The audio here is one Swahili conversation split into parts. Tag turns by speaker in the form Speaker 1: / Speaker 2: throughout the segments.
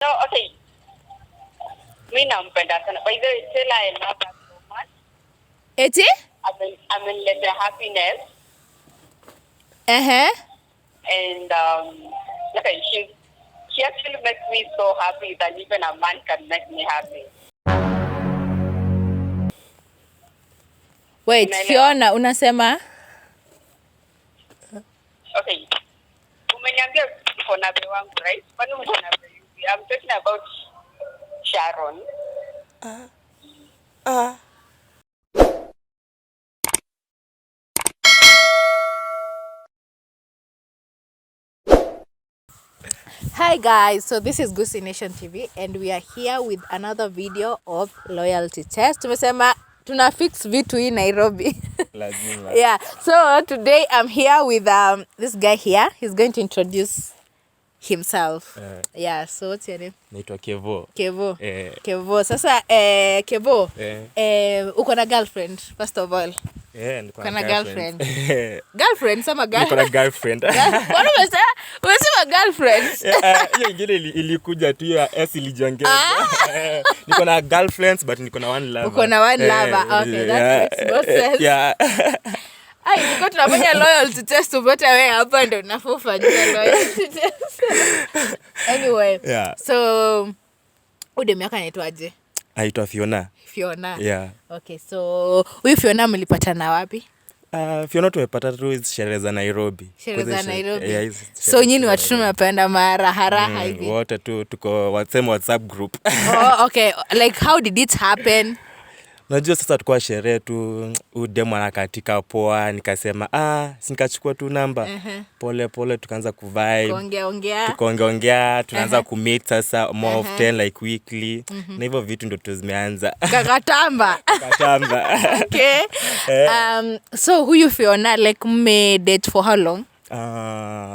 Speaker 1: No, okay. Mimi nampenda sana. By the way, Stella, I love her so much.
Speaker 2: Eti?
Speaker 1: I'm in the happiness. And okay, she actually makes me so happy that even a man can make me happy.
Speaker 2: Wait, Fiona, unasema?
Speaker 1: Okay. Umeniambia uko na be wangu, right? Kwani uko na be yupi? I'm talking about Sharon.
Speaker 2: Hi guys, so this is Goosey Nation TV and we are here with another video of loyalty test. Tumesema tuna fix vitu hii Nairobi.
Speaker 3: Lazima.
Speaker 2: Yeah, so today I'm here with this guy here. He's going to introduce himself. Yeah, so what's your name?
Speaker 3: Naitwa Kevo.
Speaker 2: Kevo. Kevo. Sasa Kevo, uko na girlfriend first of all?
Speaker 3: Niko
Speaker 2: na girlfriend. Girlfriend sama girl.
Speaker 3: Niko na girlfriend.
Speaker 2: Mbona umesema girlfriend?
Speaker 3: Hiyo ingine ilikuja tu ya S ilijiongeza. Niko na girlfriends but niko na one lover.
Speaker 2: Uko na one lover. Okay, that makes more sense.
Speaker 3: Yeah.
Speaker 2: Ai, niko tunafanya loyalty test upate wewe hapa ndio unafanya loyalty test. Anyway,
Speaker 3: yeah.
Speaker 2: So ude miaka anaitwaje?
Speaker 3: Aitwa Fiona.
Speaker 2: Fiona.
Speaker 3: Yeah.
Speaker 2: Okay, so huyu Fiona mlipatana wapi?
Speaker 3: Fiona tumepata tu sherehe za Nairobi.
Speaker 2: Sherehe za Nairobi.
Speaker 3: Yeah,
Speaker 2: so nyinyi watu tunapenda maraha hivi.
Speaker 3: Wote tu tuko WhatsApp group.
Speaker 2: Oh, okay. Like how did it happen?
Speaker 3: Najua sasa tukua sherehe tu udemo anakatika poa, nikasema si nikachukua tu namba. Pole pole tukaanza kuvibe. Tukaongea, tunaanza kumeet sasa more often like weekly. Na hivyo vitu ndio tuzimeanza.
Speaker 2: Kakatamba. Okay. So huyu Fiona like date for how long?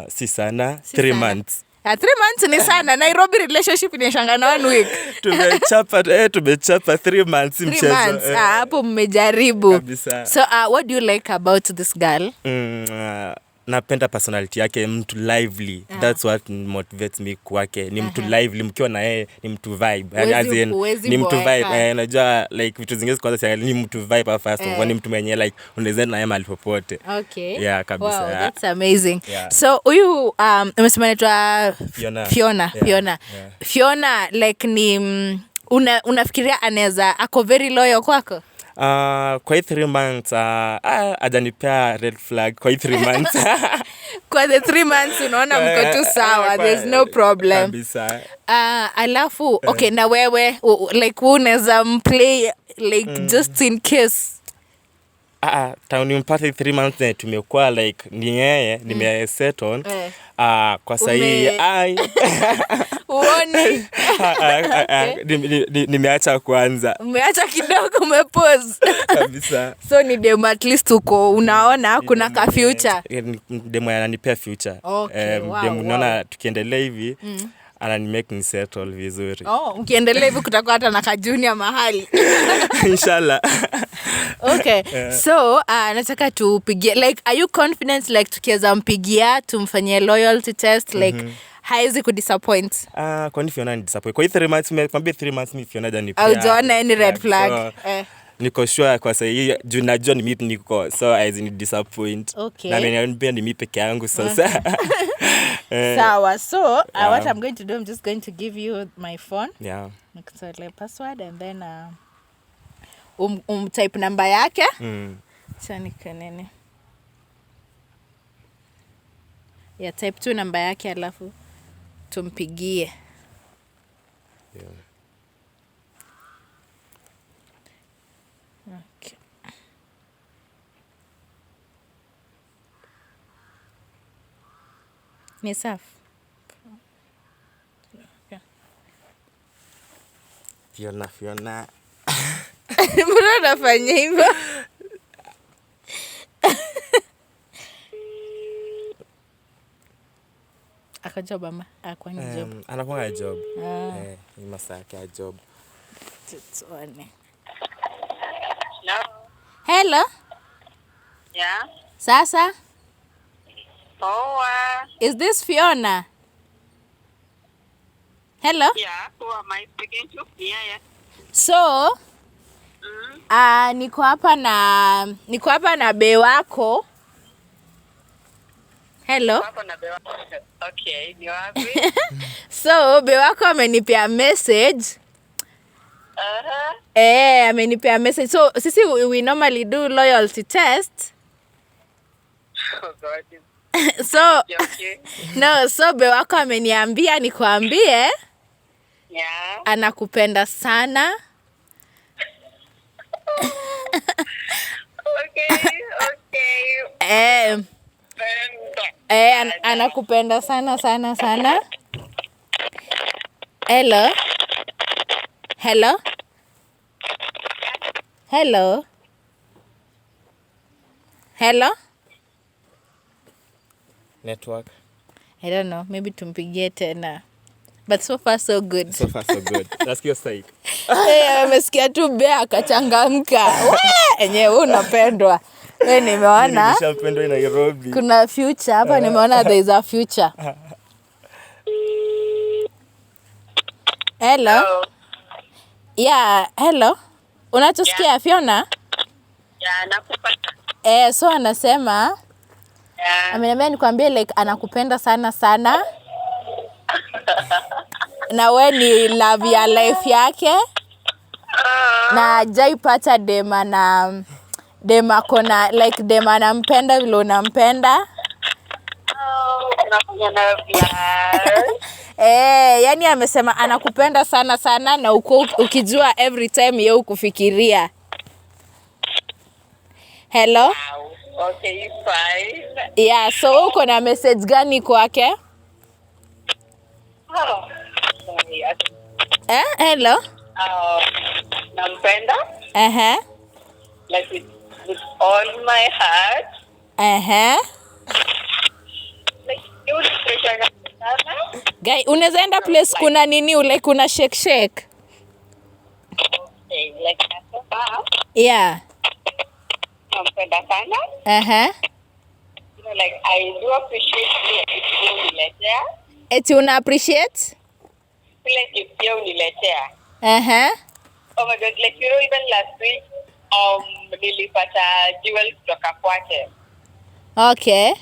Speaker 3: Si sana, 3 months.
Speaker 2: 3 months ni sana. Nairobi relationship inashangana 1 week.
Speaker 3: Tumechapa 3 months mchezo.
Speaker 2: 3 months. Hapo mmejaribu.
Speaker 3: Kabisa.
Speaker 2: So what do you like about this girl?
Speaker 3: Napenda personality yake, mtu lively. That's what motivates me kwake. Ni mtu lively, mkiwa na yeye ni mtu vibe. Ni mtu vibe. Najua like vitu zingine kwanza ni mtu vibe first of all, ni mtu mwenye like unaweza na yeye mahali popote.
Speaker 2: Okay.
Speaker 3: Yeah, kabisa.
Speaker 2: Wow, that's amazing.
Speaker 3: Yeah.
Speaker 2: So huyu umesema anaitwa Fiona. Fiona like ni unafikiria anaweza ako very loyal kwako?
Speaker 3: Kwa 3 months ajanipea red flag kwa 3 months.
Speaker 2: Kwa the 3 months unaona mko tu sawa, there's no problem.
Speaker 3: Kabisa.
Speaker 2: Alafu okay, na wewe like unaweza mplay like just in case.
Speaker 3: Tauni mpate 3 months tumekuwa like ni yeye nimesettle. Kwa sahi
Speaker 2: uone
Speaker 3: nimeacha kwanza.
Speaker 2: Umeacha kidogo, umepause.
Speaker 3: Kabisa.
Speaker 2: So ni demo at least uko unaona kuna ka future.
Speaker 3: Demo ananipea future.
Speaker 2: Okay,
Speaker 3: demo naona tukiendelea hivi anani make ni settle vizuri.
Speaker 2: Ukiendelea hivi kutakuwa hata na ka junior mahali.
Speaker 3: Inshallah.
Speaker 2: Okay. So nataka tupigie like, are you confident like tukiweza mpigia tumfanyie loyalty test like haizi kudisappoint?
Speaker 3: Kwani Fiona ni disappoint. Kwa 3 months nimekwambia 3 months mimi Fiona janipea.
Speaker 2: Haujaona any red flag. So,
Speaker 3: niko sure kwa sasa hii juu najua ni mimi niko so haizi ni disappoint.
Speaker 2: Okay.
Speaker 3: Na mimi ni mimi peke yangu sasa.
Speaker 2: Sawa. So what I'm going to do, I'm just going to give you my phone.
Speaker 3: Yeah.
Speaker 2: Nikutole password and then type namba yake. Sasa nini? Yeah, type tu namba yake alafu tumpigie.
Speaker 3: Yeah.
Speaker 2: Okay. Ni safi.
Speaker 3: Fiona.
Speaker 2: Mbona unafanya hivyo? Akajob ama akwani job?
Speaker 3: Anakuwa job. Ni masaa ya job.
Speaker 2: Tuone.
Speaker 1: Hello.
Speaker 2: Hello.
Speaker 1: Yeah.
Speaker 2: Sasa?
Speaker 1: Poa.
Speaker 2: Is this Fiona? Hello?
Speaker 1: Yeah, who am I speaking to? Yeah.
Speaker 2: So, niko hapa na be wako. Hello?
Speaker 1: Okay, ni wapi?
Speaker 2: So, be wako amenipea message. Amenipea message. So, sisi we normally do loyalty test.
Speaker 1: Oh God.
Speaker 2: So,
Speaker 1: Okay.
Speaker 2: no, so be wako ameniambia nikuambie.
Speaker 1: Yeah.
Speaker 2: Anakupenda sana.
Speaker 1: Okay.
Speaker 2: Anakupenda sana sana sana. Hello? Hello? Hello? Hello?
Speaker 3: Network.
Speaker 2: I don't know, maybe tumpigie tena. But so far so good.
Speaker 3: So far so good. Nasikia psych.
Speaker 2: Amesikia tu Bea akachangamka. Enyewe unapendwa. Wewe nimeona.
Speaker 3: Nimeshapendwa Nairobi.
Speaker 2: Kuna future hapa nimeona there is a future. Hello? Yeah, hello. Unachosikia Fiona?
Speaker 1: Yeah, nakupata.
Speaker 2: So anasema ameniambia nikwambie like anakupenda sana sana. Na we ni love ya life yake. Na hajaipata dema kona like dema anampenda vile unampenda. Yani amesema anakupenda sana sana na ukijua every time yeye ukufikiria. Hello?
Speaker 1: Wow. Okay, fine.
Speaker 2: Yeah, so uko na message gani kwake? Hello?
Speaker 1: Nampenda. Like with all my heart. Like you pressure sana.
Speaker 2: Guy, unaweza enda place kuna nini like kuna shake.
Speaker 1: Okay, like that.
Speaker 2: Yeah.
Speaker 1: Nampenda sana. You know, like I do appreciate you uniletea.
Speaker 2: Eti una appreciate?
Speaker 1: Like if you uniletea.
Speaker 2: Oh
Speaker 1: my God, like you know even last week nilipata jewel kutoka kwake.
Speaker 2: Okay.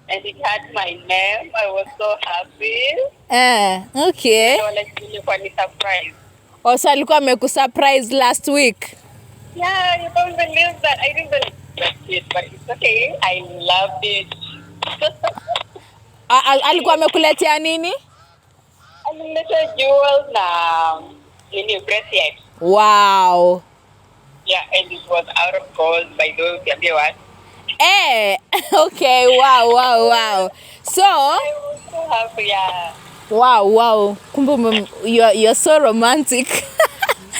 Speaker 1: And it had my name. I was so happy.
Speaker 2: Okay.
Speaker 1: So like nilikuwa ni surprise.
Speaker 2: So alikuwa amekusurprise last week?
Speaker 1: Yeah, you don't believe that. I didn't believe it, but it's okay. I loved it.
Speaker 2: Alikuwa amekuletea nini?
Speaker 1: Aliniletea jewels na bracelet.
Speaker 2: Wow.
Speaker 1: Yeah, and it was out of gold by those what?
Speaker 2: Okay, wow. So,
Speaker 1: I was so happy, yeah.
Speaker 2: Wow. Kumbe you're so romantic.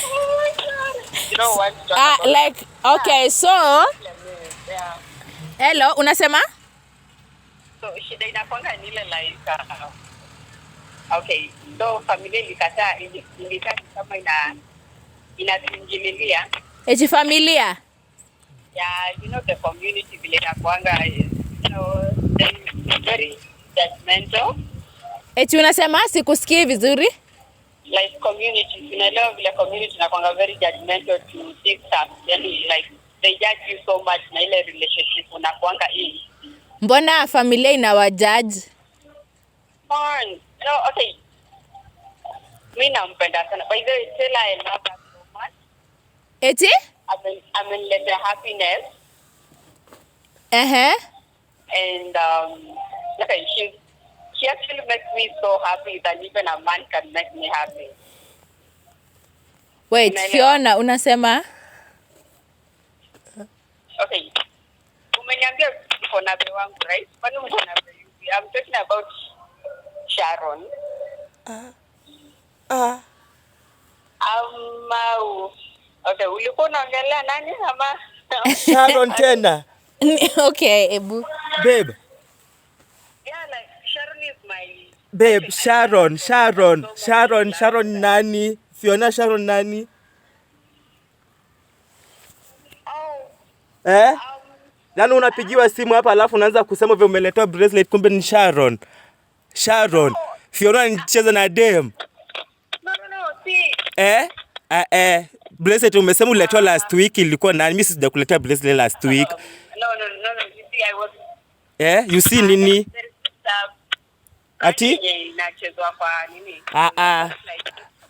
Speaker 1: Oh my God. You know what?
Speaker 2: Like, okay, so.
Speaker 1: Yeah.
Speaker 2: Hello, unasema?
Speaker 1: So, shida inakwanga nile like, okay, so familia ilikataa kama inatingililia.
Speaker 2: Eti familia?
Speaker 1: Yeah, you know the community vile inakwanga is, you know, very judgmental.
Speaker 2: Eti unasema sikusikii vizuri?
Speaker 1: Like community, unaelewa vile community inakwanga very judgmental to take stuff. Yani like they judge you so much na ile relationship unakwanga in.
Speaker 2: Mbona familia inawajudge?
Speaker 1: Fun. You know, okay. Mimi nampenda sana. By the way, tell I love her so much.
Speaker 2: Eti?
Speaker 1: I'm in let happiness. And okay, she actually makes me so happy that even a man can make me happy.
Speaker 2: Wait, Fiona, unasema?
Speaker 1: Okay. Umeniambia uko na be wangu, right? Kwani uko na be yupi? I'm talking about Sharon. Okay, ulikuwa unaongelea nani ama
Speaker 3: Sharon tena?
Speaker 2: Okay, Ebu.
Speaker 3: Babe.
Speaker 1: Yeah, like Sharon is my
Speaker 3: Babe, Sharon nani? Fiona Sharon nani? Yaani unapigiwa simu hapa alafu unaanza kusema vile umeletea bracelet kumbe ni Sharon. Fiona anacheza na dem. Bracelet umesema uletewa last week, ilikuwa nani? Mimi sijakuletea bracelet last week.
Speaker 1: No. You see, I was.
Speaker 3: You see nini? Ati?
Speaker 1: Inachezwa kwa nini?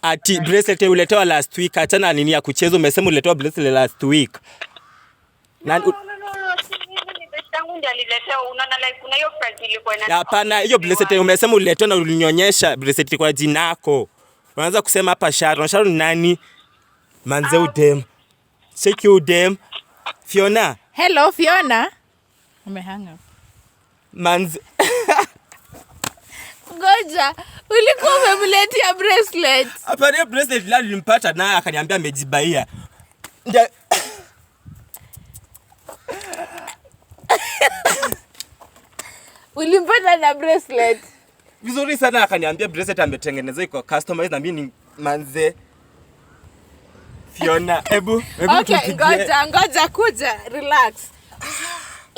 Speaker 3: Ati bracelet uletewa last week, achana nini ya kucheza, umesema uletewa bracelet last week.
Speaker 1: No.
Speaker 3: Hapana, hiyo bracelet umesema uletewa na ulinionyesha bracelet kwa jina lako. Unaanza kusema hapa Sharon. Sharon nani? Manze udem. Check you dem. Fiona.
Speaker 2: Hello Fiona. Umehang up.
Speaker 3: Manze.
Speaker 2: Ngoja, ulikuwa umemletea bracelet.
Speaker 3: Hapana, hiyo bracelet la nilimpata naye akaniambia amejibaia.
Speaker 2: Ulimpata na bracelet.
Speaker 3: Vizuri sana, akaniambia bracelet ametengeneza iko customized na mimi ni manze. Fiona, hebu
Speaker 2: okay, ngoja kuja, relax.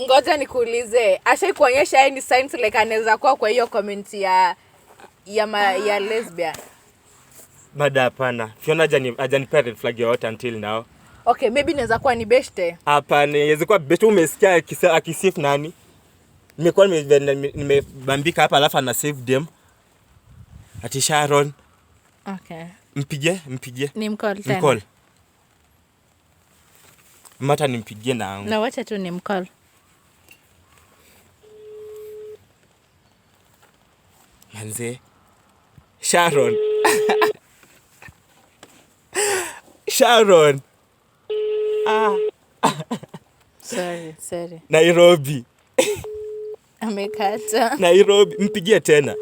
Speaker 2: Ngoja nikuulize, ashai kuonyesha any signs like anaweza kuwa kwa hiyo community ya lesbian?
Speaker 3: Bada hapana. Fiona hajanipea red flag yoyote until now.
Speaker 2: Okay, maybe inaweza kuwa ni beshte.
Speaker 3: Hapana, inaweza kuwa beshte. Umesikia akisif nani? Nimekuwa nimebambika hapa alafu ana save them. Ati Sharon.
Speaker 2: Okay.
Speaker 3: Mpigie.
Speaker 2: Ni mcall tena.
Speaker 3: Mcall. Mata nimpigie na angu.
Speaker 2: Na wacha tu ni mcall.
Speaker 3: Manze. Sharon. Sharon.
Speaker 2: Sorry.
Speaker 3: Nairobi.
Speaker 2: Amekata.
Speaker 3: Nairobi, mpigie tena.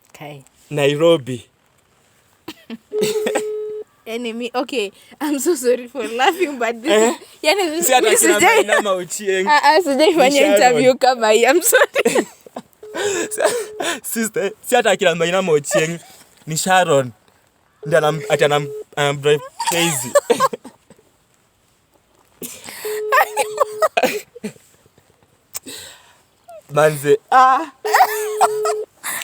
Speaker 2: Okay.
Speaker 3: Nairobi.
Speaker 2: Enemy. Okay, I'm so sorry for laughing, but this yani sijaifanya interview kama hii. I'm sorry.
Speaker 3: Sister, si hata kila Maina Ochieng ni Sharon. Ndio anam drive crazy. Manze.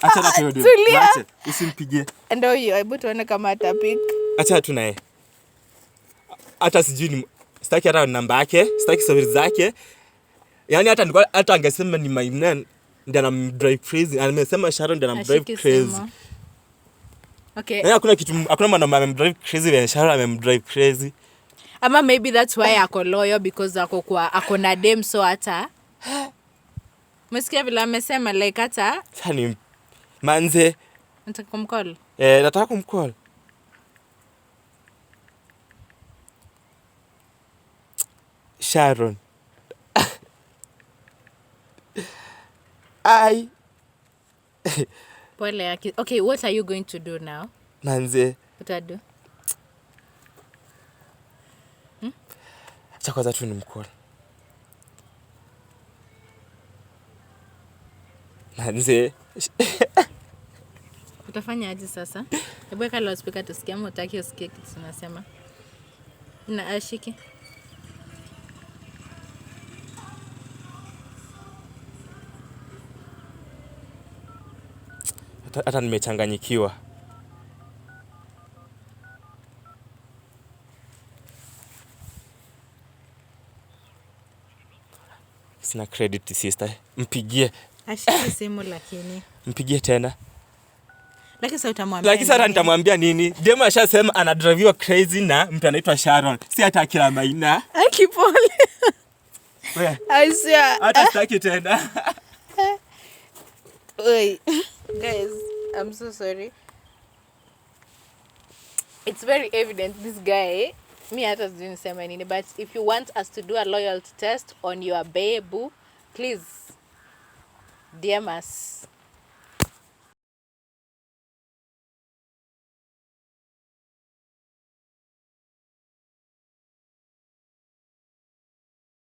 Speaker 3: Acha tu ndio. Acha usimpigie.
Speaker 2: Ndio hiyo, hebu tuone kama atapik.
Speaker 3: Acha tu naye. Hata sijui ni sitaki hata namba yake, sitaki story zake. Yaani hata angesema ni Maina ndio anam drive crazy. Amesema Sharon ndio anam drive crazy.
Speaker 2: Okay.
Speaker 3: Hakuna mwanaume amemdrive crazy when Sharon amemdrive crazy.
Speaker 2: Ama maybe that's why ako loyal because ako na dem so hata. Msikia vile amesema like hata.
Speaker 3: Sani manze.
Speaker 2: Nataka kumcall.
Speaker 3: Nataka kumcall. Sharon.
Speaker 2: Pole yake. Okay, what are you going to do now?
Speaker 3: Manze.
Speaker 2: What I do?
Speaker 3: Acha kwanza tu nimcall. Manze.
Speaker 2: Utafanya aje sasa? Hebu weka loudspeaker tusikie ama utaki usikie kitu tunasema. Na ashiki.
Speaker 3: Hata nimechanganyikiwa. Sina credit sister. Mpigie.
Speaker 2: Ashiki simu lakini.
Speaker 3: Mpigie tena.
Speaker 2: Lakini sasa utamwambia.
Speaker 3: Lakini sasa nitamwambia nini? Demo ashasema anadriviwa crazy na mtu anaitwa Sharon. Si hata kila Maina.
Speaker 2: Akipole. I swear.
Speaker 3: Hata sitaki tena.
Speaker 2: Oi. Guys, I'm so sorry. It's very evident this guy, me hata sijui nisema nini, but if you want us to do a loyalty test on your babe, please DM us.